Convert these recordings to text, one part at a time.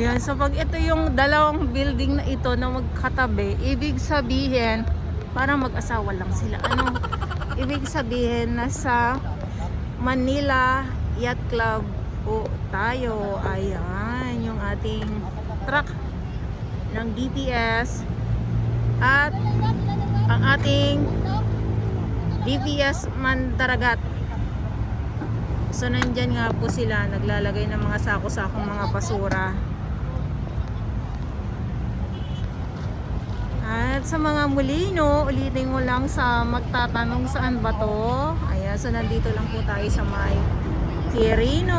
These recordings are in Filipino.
Yan, so pag ito yung dalawang building na ito na magkatabi, ibig sabihin, parang mag-asawa lang sila. Ano? Ibig sabihin, nasa Manila Yacht Club po tayo. Ayan, yung ating truck ng DPS at ang ating DPS Mandaragat. So nandyan nga po sila, naglalagay ng mga sako-sakong mga basura. At sa mga mulino, ulitin mo lang sa magtatanong saan ba to. Ayan, so nandito lang po tayo sa may Quirino.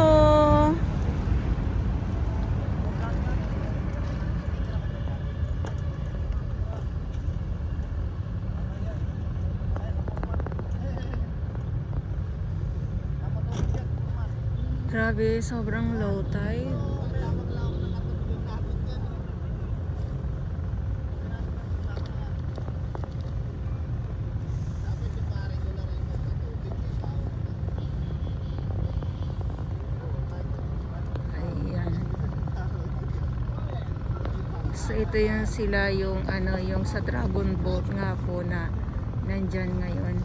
Grabe, sobrang low tide. So ito yung sila yung ano yung sa Dragon Boat nga po na nandyan ngayon.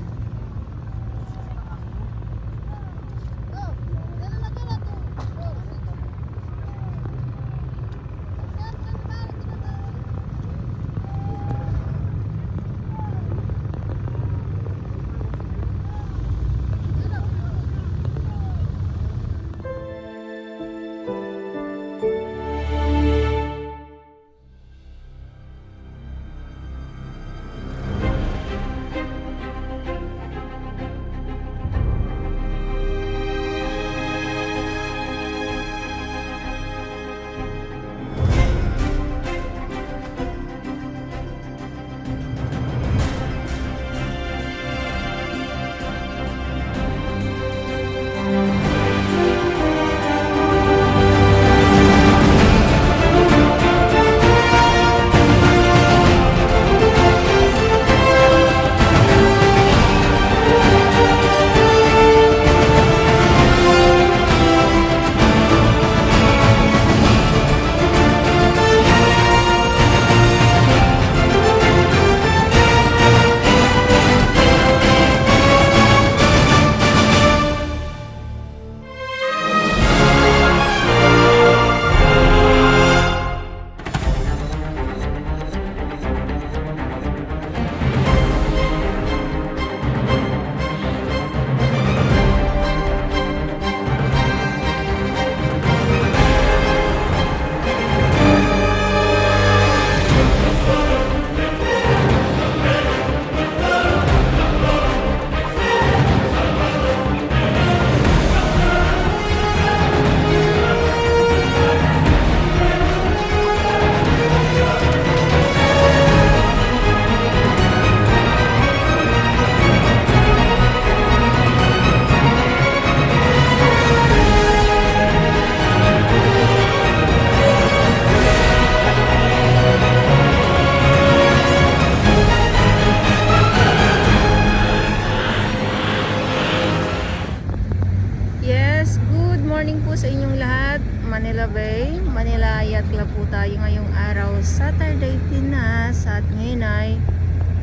Sa inyong lahat, Manila Bay, Manila Yacht Club po tayo ngayong araw, Saturday Pinas, at ngayon ay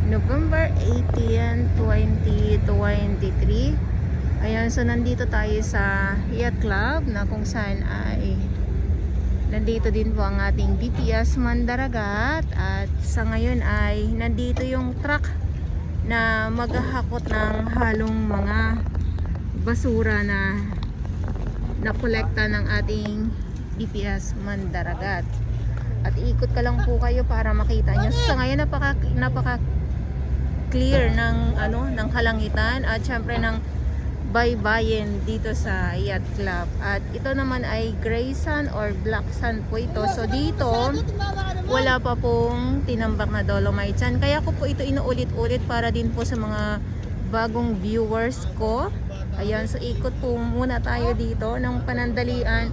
November 18, 2023. Ayan, so nandito tayo sa Yacht Club na kung saan ay nandito din po ang ating DPS Mandaragat, at sa ngayon ay nandito yung truck na maghahakot ng halong mga basura na nakolekta ng ating DPS Mandaragat. At iikot ka lang po kayo para makita nyo. Sa ngayon napaka clear ng ng kalangitan at syempre ng baybayin dito sa Yacht Club. At ito naman ay gray sand or black sand po ito. So dito wala pa pong tinambak na dolomite sand. Kaya ko po ito inuulit-ulit para din po sa mga bagong viewers ko. Ayan, so ikot po muna tayo dito ng panandalian.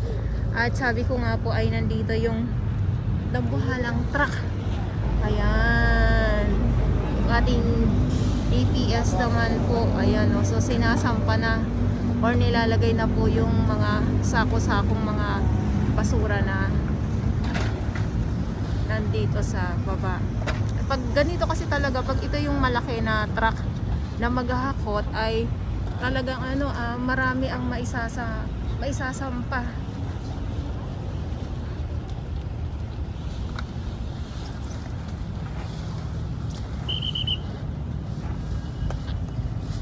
At sabi ko nga po ay nandito yung dambuhalang truck. Ayan, yung ating DPS naman po. Ayan, so sinasampa na or nilalagay na po yung mga sako-sakong mga basura na nandito sa baba. Pag ganito kasi talaga, pag ito yung malaki na truck na maghahakot ay talagang marami ang maisasampa.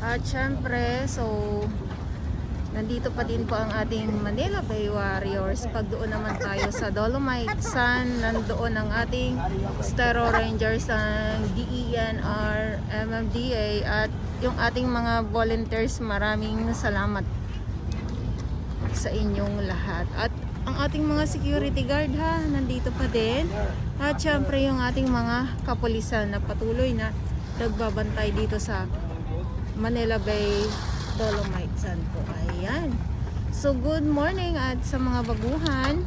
At syempre, so nandito pa din po ang ating Manila Bay Warriors. Pag doon naman tayo sa Dolomite Sun, nandoon ang ating Stero Rangers ng DENR, MMDA at yung ating mga volunteers. Maraming salamat sa inyong lahat. At ang ating mga security guard nandito pa din. At syempre yung ating mga kapulisan na patuloy na nagbabantay dito sa Manila Bay Dolomite Sun po. Ayan. So good morning at sa mga baguhan.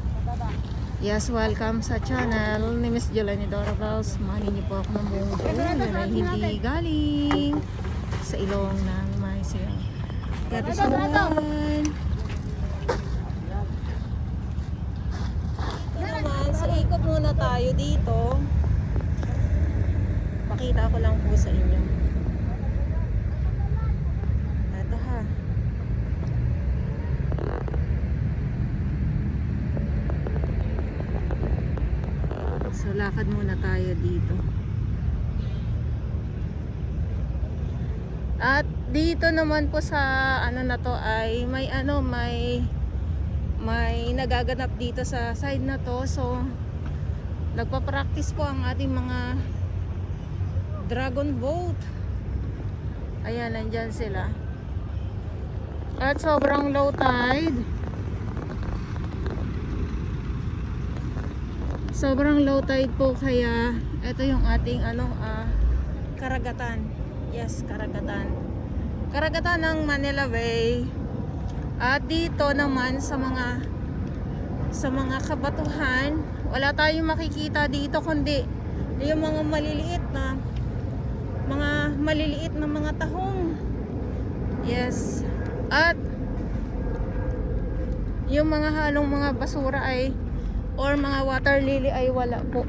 Yes, welcome sa channel ni Miss Jelani Dorabels. Samahan niyo po ako ng buong buo na hindi galing sa ilong ng Maisel. Katusunan. Naman, so ikot muna tayo dito. Pakita ko lang po sa inyo. So lakad muna tayo dito. At dito naman po sa na to ay may nagaganap dito sa side na to. So nagpa-practice po ang ating mga dragon boat. Ayan, nandyan sila. At sobrang low tide. Sobrang low tide po, kaya ito yung ating karagatan. Yes, karagatan. Karagatan ng Manila Bay. At dito naman sa mga kabatuhan, wala tayong makikita dito kundi yung mga maliliit na mga tahong. Yes. At yung mga halong mga basura or mga water lily ay wala po.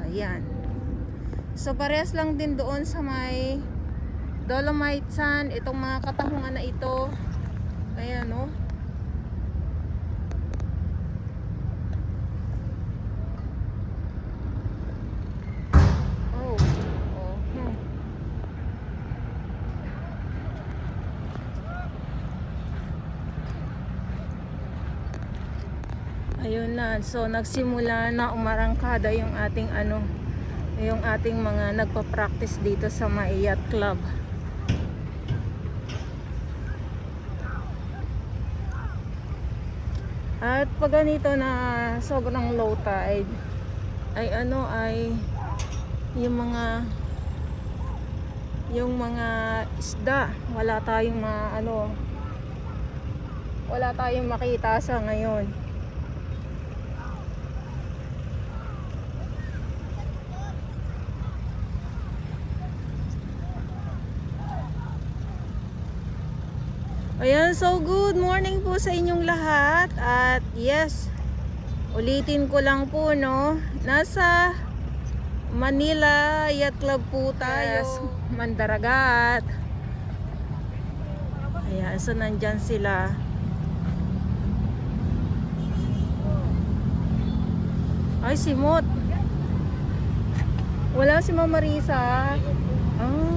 Ayan. So parehas lang din doon sa may Dolomite Sun, itong mga katahungan na ito. Ayan, no? Ayun na, so nagsimula na umarangkada yung ating mga nagpa-practice dito sa may yacht club. At pag ganito na sobrang low tide ay yung mga isda, wala tayong makita sa ngayon. Ayan, so good morning po sa inyong lahat. At yes, ulitin ko lang po, no, nasa Manila Yacht Club po tayo, Mandaragat. Ayan, so nandyan sila. Ay, simot. Wala si Mama Marisa. Ah.